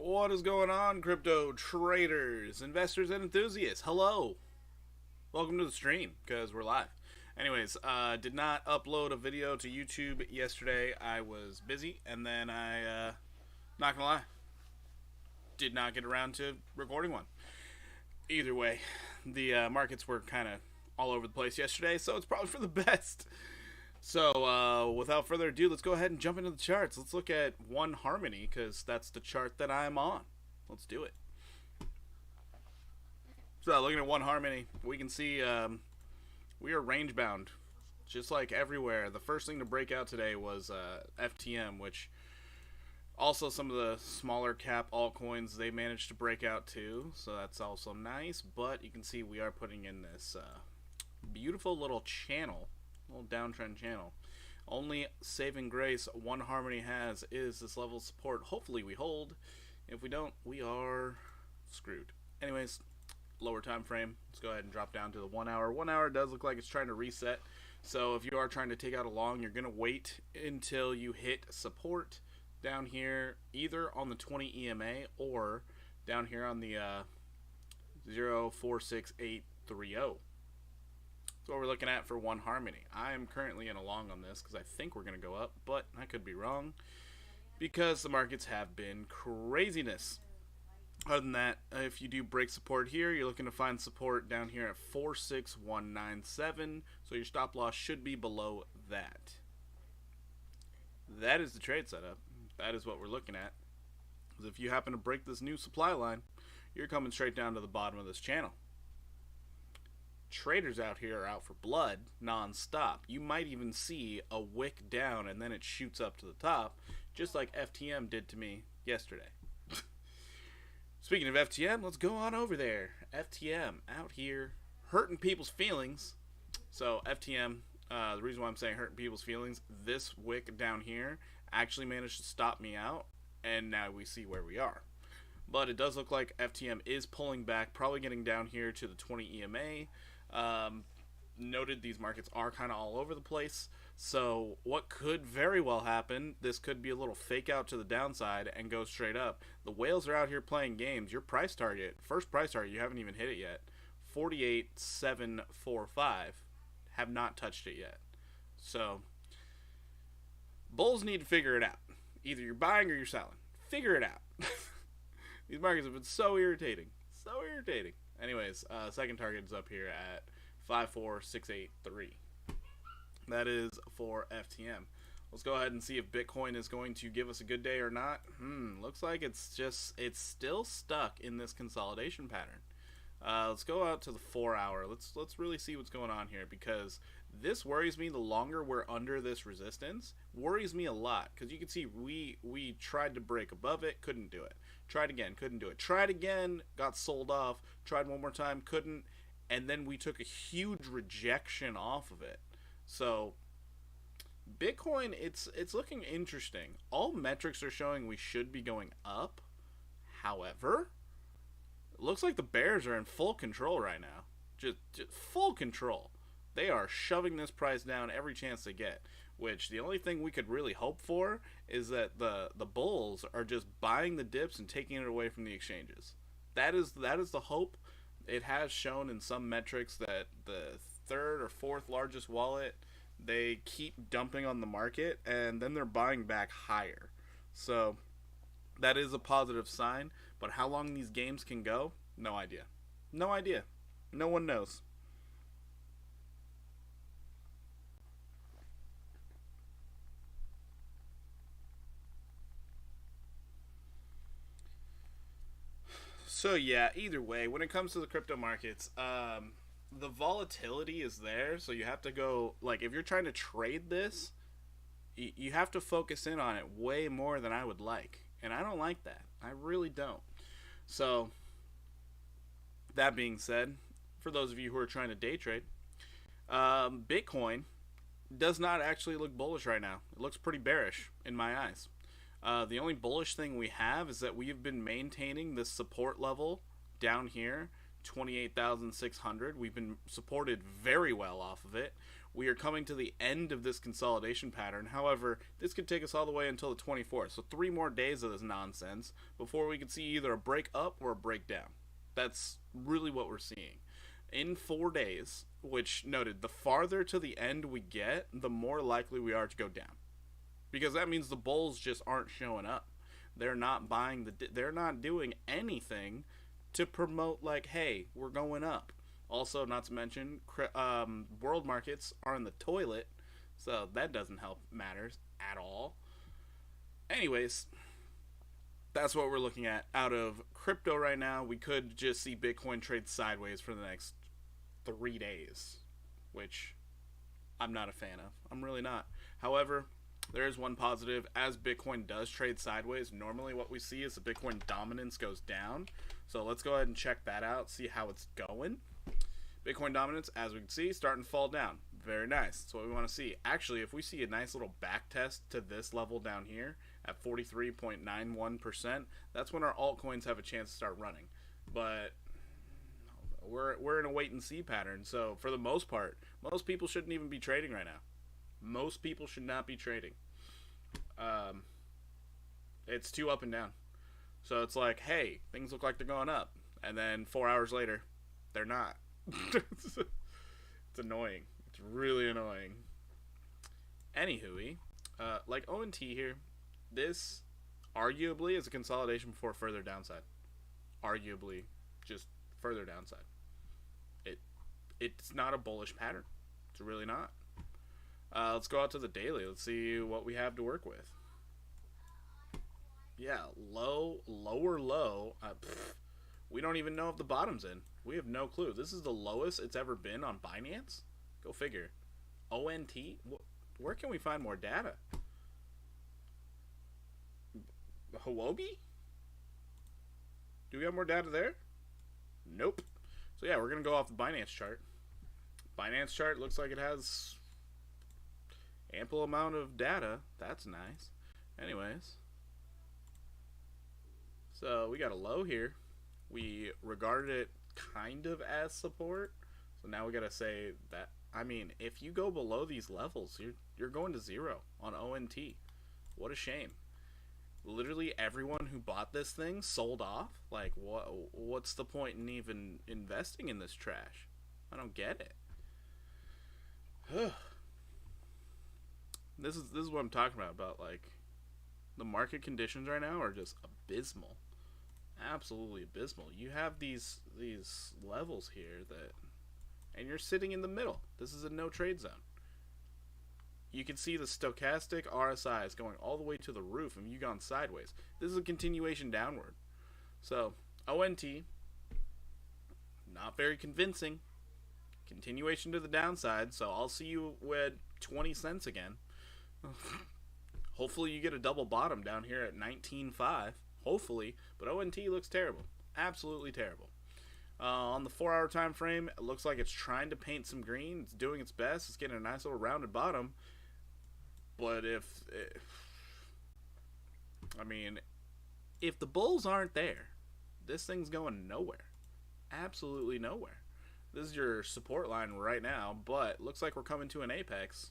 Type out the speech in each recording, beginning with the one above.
What is going on, crypto traders, investors, and enthusiasts? Hello. Welcome to the stream, because we're live. Anyways, did not upload a video to YouTube yesterday. I was busy, and then not gonna lie, did not get around to recording one. Either way, the markets were kind of all over the place yesterday, so it's probably for the best. So, without further ado, let's go ahead and jump into the charts. Let's look at One Harmony, because that's the chart that I'm on. Let's do it. So, looking at One Harmony, we can see we are range bound, just like everywhere. The first thing to break out today was FTM, which also some of the smaller cap altcoins, they managed to break out too, so that's also nice. But you can see we are putting in this beautiful little channel, little downtrend channel. Only saving grace One Harmony has is this level of support. Hopefully we hold. If we don't, we are screwed. Anyways, lower time frame. Let's go ahead and drop down to the 1 hour. 1 hour does look like it's trying to reset. So if you are trying to take out a long, you're going to wait until you hit support down here, either on the 20 EMA or down here on the 046830. That's what we're looking at for One Harmony. I am currently in a long on this because I think we're going to go up, but I could be wrong because the markets have been craziness. Other than that, if you do break support here, you're looking to find support down here at 46197, so your stop loss should be below that. That is the trade setup. That is what we're looking at. Because if you happen to break this new supply line, you're coming straight down to the bottom of this channel. Traders out here are out for blood non-stop. You might even see a wick down and then it shoots up to the top, just like FTM did to me yesterday. Speaking of FTM, let's go on over there. FTM out here hurting people's feelings. So FTM, the reason why I'm saying hurting people's feelings, this wick down here actually managed to stop me out, and now we see where we are. But it does look like FTM is pulling back, probably getting down here to the 20 EMA. Noted these markets are kind of all over the place, so what could very well happen, this could be a little fake out to the downside and go straight up. The whales are out here playing games. Your price target, first price target, you haven't even hit it yet, 48,745, have not touched it yet. So bulls need to figure it out. Either you're buying or you're selling. Figure it out. These markets have been so irritating. So irritating. Anyways, second target is up here at 54683. That is for FTM. Let's go ahead and see if Bitcoin is going to give us a good day or not. Looks like it's still stuck in this consolidation pattern. Let's go out to the 4 hour. Let's really see what's going on here, because this worries me. The longer we're under this resistance, worries me a lot, because you can see we tried to break above it, couldn't do it. Tried again, couldn't do it. Tried again, got sold off. Tried one more time, couldn't, and then we took a huge rejection off of it. So Bitcoin, it's looking interesting. All metrics are showing we should be going up. However, it looks like the bears are in full control right now. Just full control. They are shoving this price down every chance they get, which the only thing we could really hope for is that the bulls are just buying the dips and taking it away from the exchanges. That is the hope. It has shown in some metrics that the third or fourth largest wallet, they keep dumping on the market and then they're buying back higher. So that is a positive sign, but how long these games can go, no idea. No idea. No one knows. So yeah, either way, when it comes to the crypto markets, the volatility is there, so you have to go, like, if you're trying to trade this, you have to focus in on it way more than I would like, and I don't like that. I really don't. So that being said, for those of you who are trying to day trade, Bitcoin does not actually look bullish right now. It looks pretty bearish in my eyes. The only bullish thing we have is that we've been maintaining this support level down here 28,600. We've been supported very well off of it. We are coming to the end of this consolidation pattern. However, this could take us all the way until the 24th. So 3 more days of this nonsense before we could see either a break up or a breakdown. That's really what we're seeing. In 4 days, which noted, the farther to the end we get, the more likely we are to go down. Because that means the bulls just aren't showing up. They're not buying they're not doing anything to promote, like, hey, we're going up. Also, not to mention, world markets are in the toilet, so that doesn't help matters at all. Anyways, that's what we're looking at out of crypto right now. We could just see Bitcoin trade sideways for the next 3 days, which I'm not a fan of. I'm really not. However, there is one positive. As Bitcoin does trade sideways, normally what we see is the Bitcoin dominance goes down. So let's go ahead and check that out, see how it's going. Bitcoin dominance, as we can see, starting to fall down. Very nice. That's what we want to see. Actually, if we see a nice little back test to this level down here at 43.91%, that's when our altcoins have a chance to start running. But we're in a wait and see pattern. So for the most part, most people shouldn't even be trading right now. Most people should not be trading. It's too up and down. So it's like, hey, things look like they're going up. And then 4 hours later, they're not. It's annoying. It's really annoying. Anywho, like ONT here, this arguably is a consolidation before further downside. Arguably, just further downside. It's not a bullish pattern. It's really not. Let's go out to the daily. Let's see what we have to work with. Yeah, lower low. We don't even know if the bottom's in. We have no clue. This is the lowest it's ever been on Binance. Go figure. ONT? Where can we find more data? Huobi? Do we have more data there? Nope. So yeah, we're going to go off the Binance chart. Binance chart looks like it has ample amount of data. That's nice. Anyways. So we got a low here. We regarded it kind of as support. So now we got to say that, I mean, if you go below these levels, you're going to zero on ONT. What a shame. Literally everyone who bought this thing sold off. Like, what's the point in even investing in this trash? I don't get it. This is what I'm talking about like the market conditions right now are just abysmal. Absolutely abysmal. You have these levels here and you're sitting in the middle. This is a no trade zone. You can see the stochastic RSI is going all the way to the roof and you've gone sideways. This is a continuation downward. So ONT, not very convincing. Continuation to the downside. So I'll see you with 20 cents again. Hopefully you get a double bottom down here at 19.5. Hopefully. But ONT looks terrible. Absolutely terrible. On the 4 hour time frame, it looks like it's trying to paint some green. It's doing its best. It's getting a nice little rounded bottom. But if the bulls aren't there, this thing's going nowhere. Absolutely nowhere. This is your support line right now, but looks like we're coming to an apex.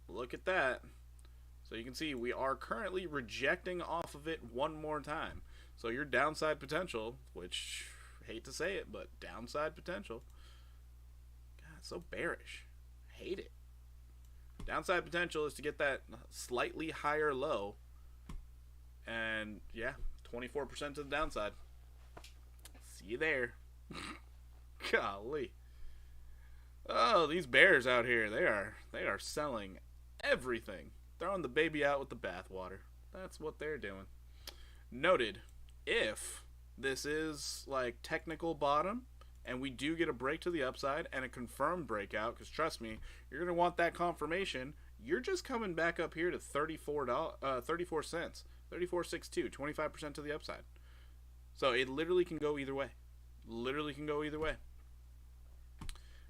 Look at that. So you can see we are currently rejecting off of it one more time. So your downside potential, which, hate to say it, but downside potential. God, it's so bearish. Hate it. Downside potential is to get that slightly higher low. And yeah, 24% to the downside. See you there. Golly. Oh, these bears out here, they are selling everything. Throwing the baby out with the bathwater. That's what they're doing. Noted, if this is like technical bottom and we do get a break to the upside and a confirmed breakout, because trust me, you're going to want that confirmation, you're just coming back up here to 34 cents. 34.62, 25% to the upside. So it literally can go either way. Literally can go either way.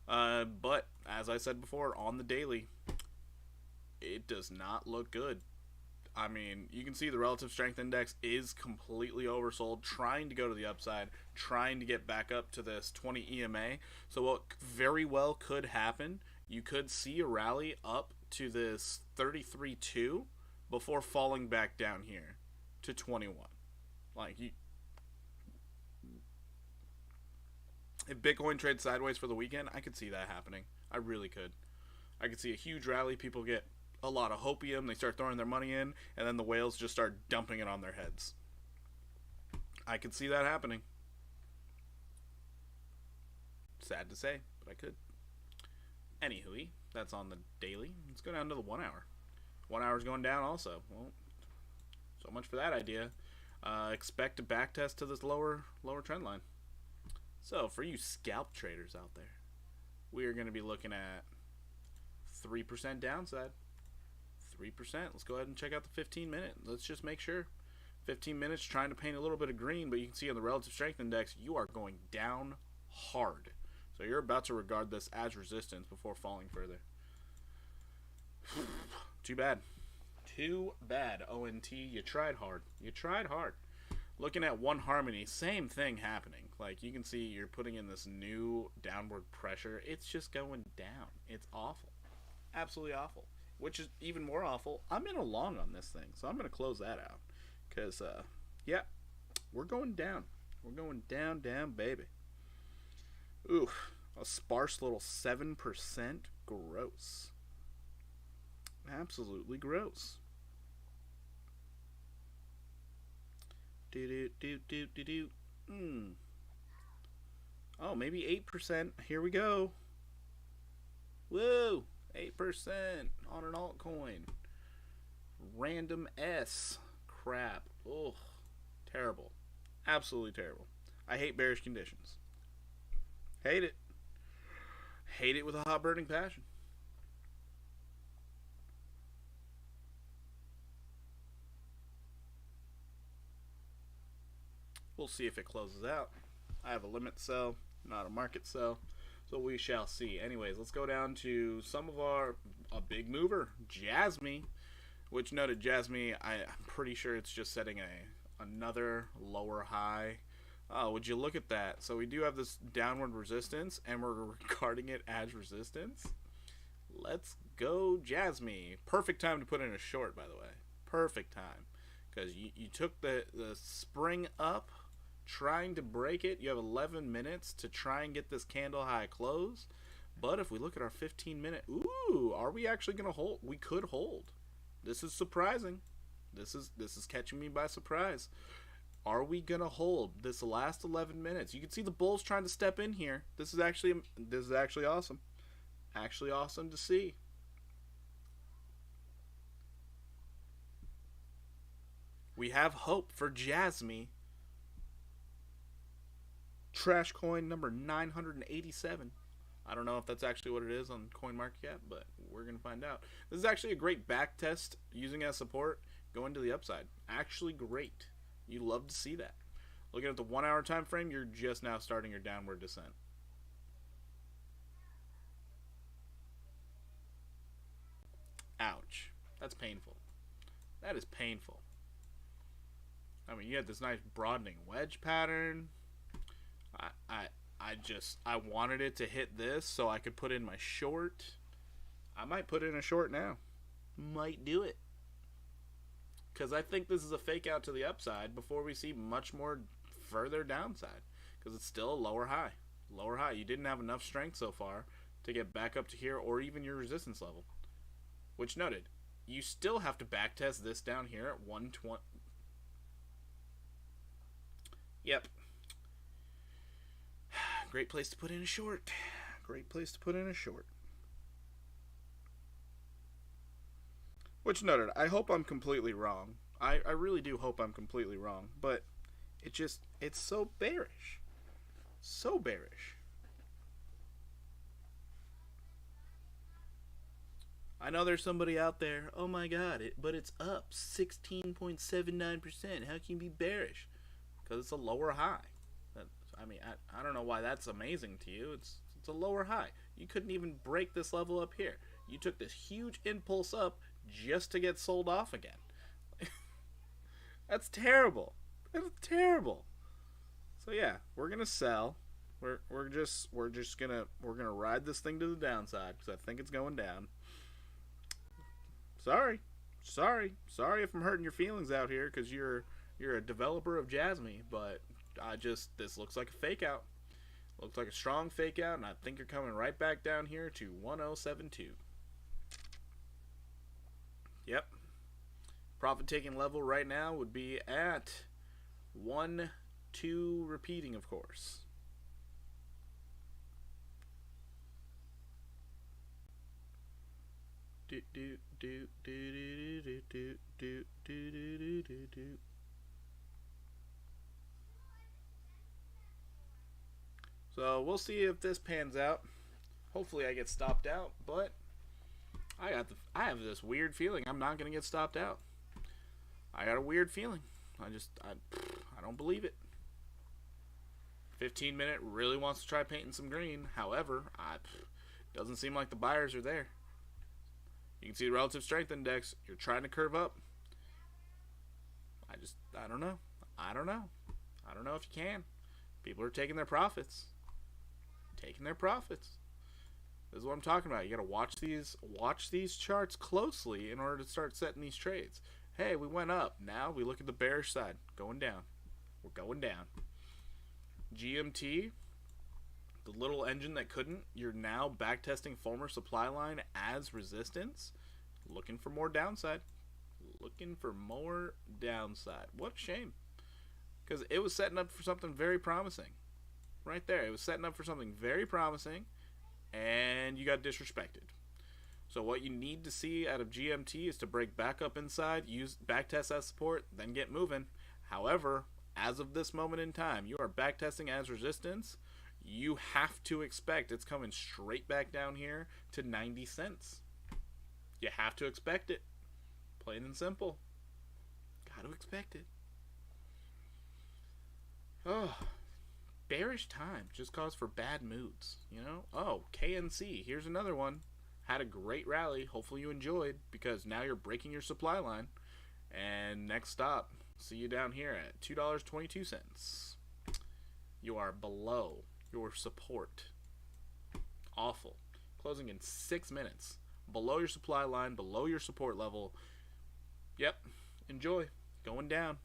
But as I said before, on the daily, it does not look good. I mean, you can see the relative strength index is completely oversold, trying to go to the upside, trying to get back up to this 20 EMA. So what very well could happen, you could see a rally up to this 33.2 before falling back down here to 21. Like, if Bitcoin trades sideways for the weekend, I could see that happening. I really could. I could see a huge rally. People get a lot of hopium. They start throwing their money in, and then the whales just start dumping it on their heads. I could see that happening. Sad to say, but I could. Anywho, that's on the daily. Let's go down to the 1 hour. 1 hour's going down also. Well, so much for that idea. Expect a back test to this lower trend line. So for you scalp traders out there, we are going to be looking at 3% downside. 3%. Let's go ahead and check out the 15 minute. Let's just make sure. 15 minutes trying to paint a little bit of green, but you can see on the relative strength index, you are going down hard. So you're about to regard this as resistance before falling further. Too bad. Too bad, ONT. You tried hard. You tried hard. Looking at One Harmony, same thing happening. Like, you can see you're putting in this new downward pressure. It's just going down. It's awful. Absolutely awful. Which is even more awful. I'm in a long on this thing, so I'm going to close that out. Because, yeah, we're going down. We're going down, baby. Ooh, a sparse little 7%. Gross. Absolutely gross. Oh, maybe 8%. Here we go. Woo! 8% on an altcoin. Random S. Crap. Ugh. Terrible. Absolutely terrible. I hate bearish conditions. Hate it. Hate it with a hot burning passion. We'll see if it closes out. I have a limit sell, not a market sell. So we shall see. Anyways, let's go down to some of a big mover, Jasmy, which noted Jasmy, I'm pretty sure it's just setting another lower high. Oh, would you look at that? So we do have this downward resistance, and we're regarding it as resistance. Let's go, Jasmy. Perfect time to put in a short, by the way. Perfect time. Because you took the spring up, trying to break it. You have 11 minutes to try and get this candle high close. But if we look at our 15-minute, ooh, are we actually going to hold? We could hold. This is surprising. This is catching me by surprise. Are we going to hold this last 11 minutes? You can see the bulls trying to step in here. This is actually awesome. Actually awesome to see. We have hope for Jasmy. Trash coin number 987. I don't know if that's actually what it is on CoinMarketCap, but we're going to find out. This is actually a great back test using as support, going to the upside. Actually great. You love to see that. Looking at the 1 hour time frame, you're just now starting your downward descent. Ouch. That's painful. That is painful. I mean, you had this nice broadening wedge pattern. I wanted it to hit this so I could put in my short. I might put in a short now. Might do it. Because I think this is a fake out to the upside before we see much more further downside. Because it's still a lower high. Lower high. You didn't have enough strength so far to get back up to here or even your resistance level. Which noted, you still have to backtest this down here at 120. Yep. Great place to put in a short. Great place to put in a short. Which noted, I hope I'm completely wrong. I really do hope I'm completely wrong. But it's so bearish. So bearish. I know there's somebody out there, oh my god, but it's up 16.79%. How can you be bearish? Because it's a lower high. I mean, I don't know why that's amazing to you. It's a lower high. You couldn't even break this level up here. You took this huge impulse up just to get sold off again. That's terrible. That's terrible. So yeah, we're gonna sell. We're gonna ride this thing to the downside because I think it's going down. Sorry if I'm hurting your feelings out here because you're a developer of Jasmy, but this looks like a fake out. Looks like a strong fake out, and I think you're coming right back down here to 1072. Yep. Profit taking level right now would be at 1, 2 repeating, of course. So we'll see if this pans out. Hopefully I get stopped out, but I have this weird feeling I'm not gonna get stopped out. I got a weird feeling. I don't believe it. 15-minute really wants to try painting some green. However, doesn't seem like the buyers are there. You can see the relative strength index. You're trying to curve up. I don't know. I don't know if you can. People are taking their profits. This is what I'm talking about. You got to watch these charts closely in order to start setting these trades. Hey, we went up. Now we look at the bearish side. Going down. We're going down. GMT, the little engine that couldn't, you're now backtesting former supply line as resistance. Looking for more downside. What a shame. Because it was setting up for something very promising. Right there. It was setting up for something very promising, and you got disrespected. So what you need to see out of GMT is to break back up inside, use backtest as support, then get moving. However, as of this moment in time, you are backtesting as resistance. You have to expect it's coming straight back down here to 90 cents. You have to expect it. Plain and simple. Got to expect it. Oh, bearish time just calls for bad moods, you know? Oh, KNC, here's another one. Had a great rally. Hopefully you enjoyed, because now you're breaking your supply line. And next stop, see you down here at $2.22. You are below your support. Awful. Closing in 6 minutes. Below your supply line, below your support level. Yep, enjoy. Going down.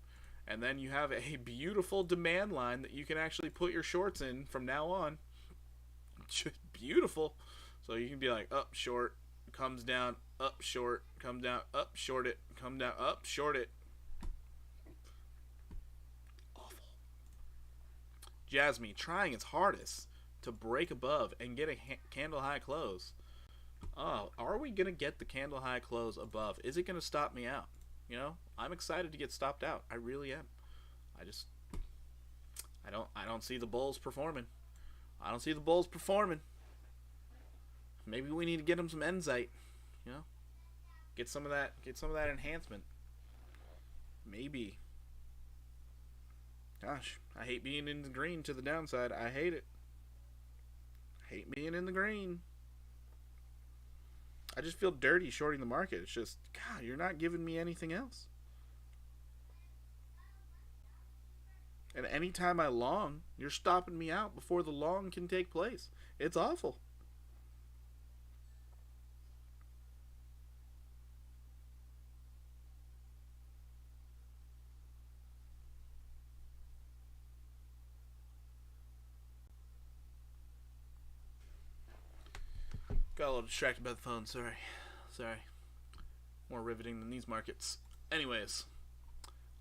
And then you have a beautiful demand line that you can actually put your shorts in from now on. Just beautiful. So you can be like, up, short, comes down, up, short, comes down, up, short it, come down, up, short it. Awful. Jasmy trying its hardest to break above and get a candle high close. Oh, are we going to get the candle high close above? Is it going to stop me out? You know, I'm excited to get stopped out. I really am. I don't see the bulls performing. Maybe we need to get them some Enzite, you know? Get some of that enhancement. Maybe. Gosh, I hate being in the green to the downside. I hate it. I hate being in the green. I just feel dirty shorting the market. It's just, God, you're not giving me anything else. And anytime I long, you're stopping me out before the long can take place. It's awful. Got a little distracted by the phone, sorry. More riveting than these markets. Anyways,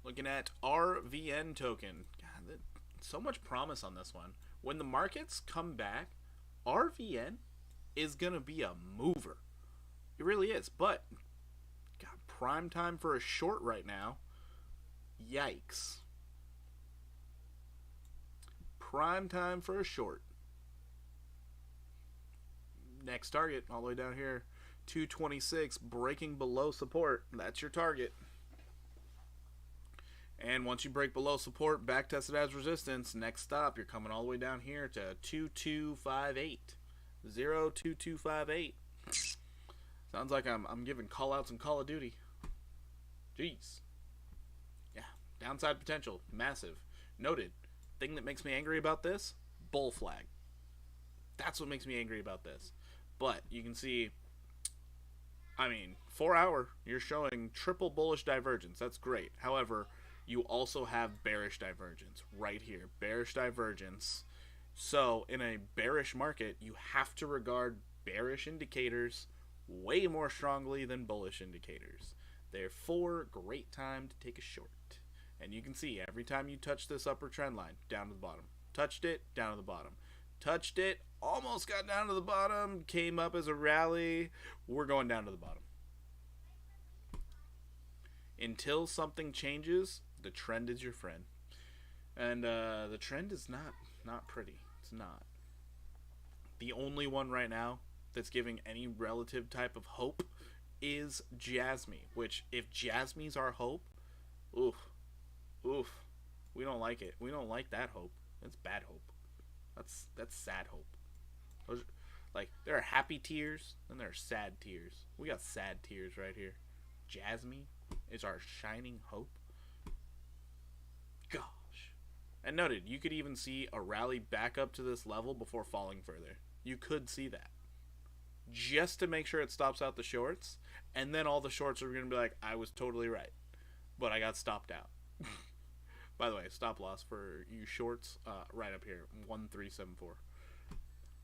looking at RVN token. God, so much promise on this one. When the markets come back, RVN is going to be a mover. It really is. But, God, prime time for a short right now. Yikes. Prime time for a short. Next target, all the way down here, 226, breaking below support. That's your target. And once you break below support, back test it as resistance. Next stop, you're coming all the way down here to 2258. 02258. Sounds like I'm giving call outs in Call of Duty. Jeez. Yeah, Downside potential, massive. Noted. Thing that makes me angry about this, bull flag. That's what makes me angry about this. But you can see, I mean, 4 hour, you're showing triple bullish divergence. That's great. However, you also have bearish divergence right here. Bearish divergence. So in a bearish market, you have to regard bearish indicators way more strongly than bullish indicators. Therefore, great time to take a short. And you can see every time you touch this upper trend line, down to the bottom. Touched it, down to the bottom. Touched it, almost got down to the bottom, came up as a rally. We're going down to the bottom. Until something changes, the trend is your friend. And the trend is not pretty. It's not. The only one right now that's giving any relative type of hope is Jasmy. Which, if Jasmy's our hope, oof. We don't like it. We don't like that hope. That's bad hope. That's sad hope. Those, like, there are happy tears and there are sad tears. We got sad tears right here. Jasmy is our shining hope. Gosh. And noted, you could even see a rally back up to this level before falling further. You could see that. Just to make sure it stops out the shorts, and then all the shorts are going to be like, I was totally right, but I got stopped out. By the way, stop loss for you shorts, right up here, 1374.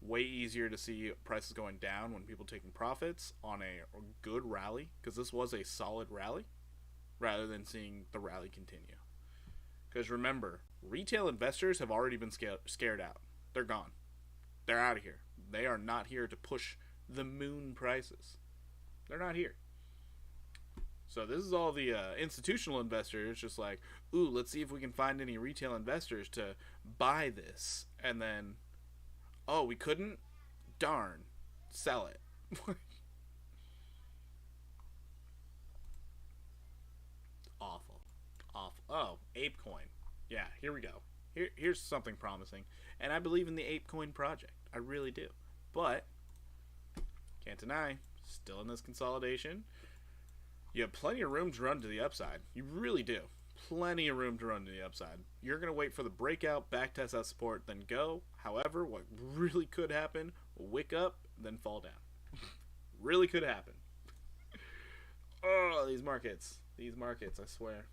Way easier to see prices going down when people taking profits on a good rally, because this was a solid rally, rather than seeing the rally continue. Because remember, retail investors have already been scared out. They're gone. They're out of here. They are not here to push the moon prices. They're not here. So this is all the institutional investors just like, ooh, let's see if we can find any retail investors to buy this. And then, oh, we couldn't? Darn. Sell it. Awful. Oh, ApeCoin. Yeah, here we go. Here's something promising. And I believe in the ApeCoin project. I really do. But, can't deny, still in this consolidation. You have plenty of room to run to the upside. You really do. Plenty of room to run to the upside. You're going to wait for the breakout, backtest that support, then go. However, what really could happen, wick up, then fall down. Really could happen. Oh, these markets. I swear.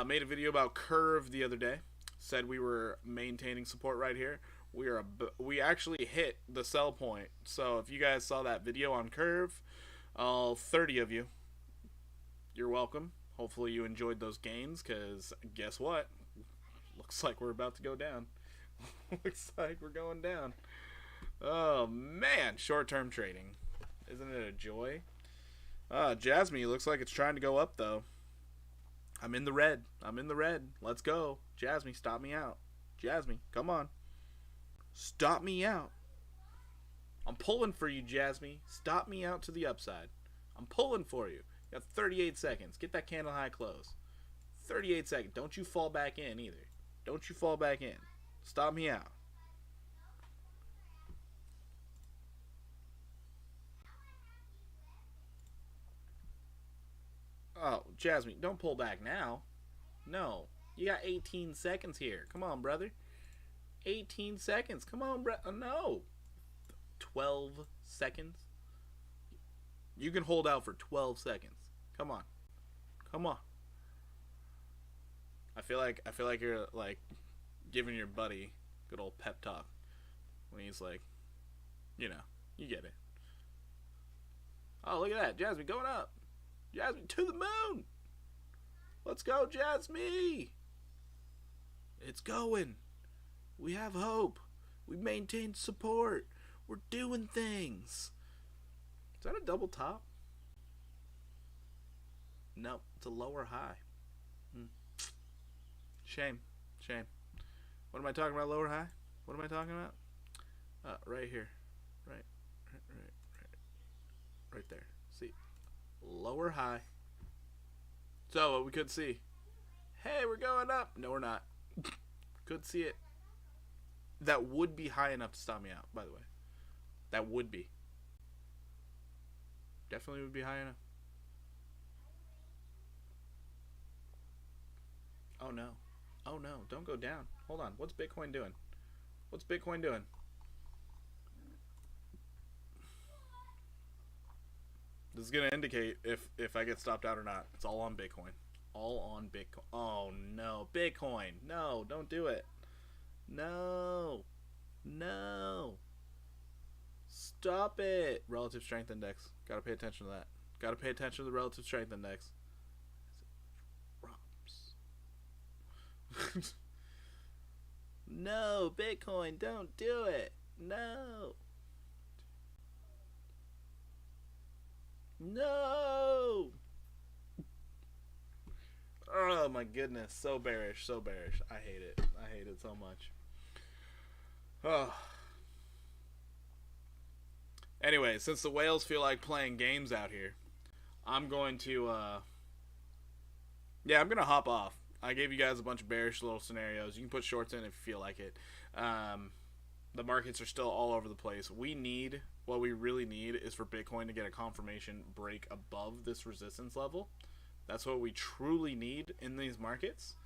Made a video about Curve the other day. Said we were maintaining support right here. We actually hit the sell point. So if you guys saw that video on Curve, all 30 of you, you're welcome. Hopefully you enjoyed those gains, because guess what? Looks like we're about to go down. Looks like we're going down. Oh man, short-term trading. Isn't it a joy? Jasmy looks like it's trying to go up though. I'm in the red. Let's go. Jasmy, stop me out. Jasmy, come on. Stop me out. I'm pulling for you, Jasmy. Stop me out to the upside. I'm pulling for you. You got 38 seconds. Get that candle high close. 38 seconds. Don't you fall back in either. Don't you fall back in. Stop me out. Oh, Jasmy, don't pull back now. No. You got 18 seconds here. Come on, brother. 18 seconds. Come on, bro. No. 12 seconds. You can hold out for 12 seconds. Come on. I feel like you're like giving your buddy good old pep talk when he's like, you know, you get it. Oh, look at that. Jasmy going up. Jasmy to the moon. Let's go, Jasmy. It's going. We have hope. We maintained support. We're doing things. Is that a double top? No, it's a lower high. Shame. What am I talking about, lower high? What am I talking about? Right here. Right there. See? Lower high. So, what we could see. Hey, we're going up. No, we're not. Could see it. That would be high enough to stop me out, by the way. That would be. Definitely would be high enough. Oh no. Oh no. Don't go down. Hold on. What's Bitcoin doing? What's Bitcoin doing? This is gonna indicate if I get stopped out or not. It's all on Bitcoin. All on Bitcoin. Oh no, Bitcoin. No, don't do it. No. No. Stop it. Relative strength index. Gotta pay attention to that. Gotta pay attention to the relative strength index. Drops. No, Bitcoin, don't do it. No. No. Oh my goodness. So bearish. So bearish. I hate it. I hate it so much. Oh. Anyway, since the whales feel like playing games out here, I'm going to yeah, I'm gonna hop off. I gave you guys a bunch of bearish little scenarios. You can put shorts in if you feel like it. The markets are still all over the place. What we really need is for Bitcoin to get a confirmation break above this resistance level. That's what we truly need in these markets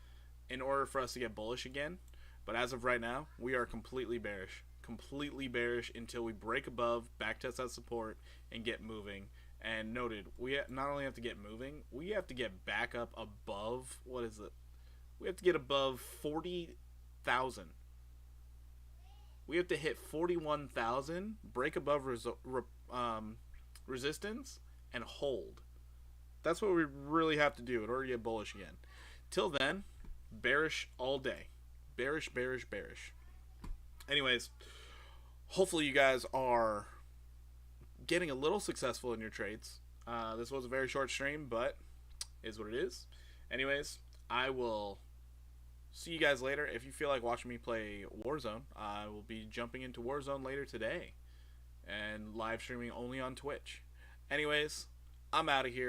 in order for us to get bullish again. But as of right now, we are completely bearish. Completely bearish until we break above, backtest that support, and get moving. And noted, we not only have to get moving, we have to get back up above, what is it? We have to get above 40,000. We have to hit 41,000, break above resistance, and hold. That's what we really have to do in order to get bullish again. Till then, bearish all day. Bearish, bearish, bearish. Anyways, hopefully you guys are getting a little successful in your trades. This was a very short stream, but is what it is. Anyways, I will see you guys later. If you feel like watching me play Warzone, I will be jumping into Warzone later today and live streaming only on Twitch. Anyways, I'm out of here.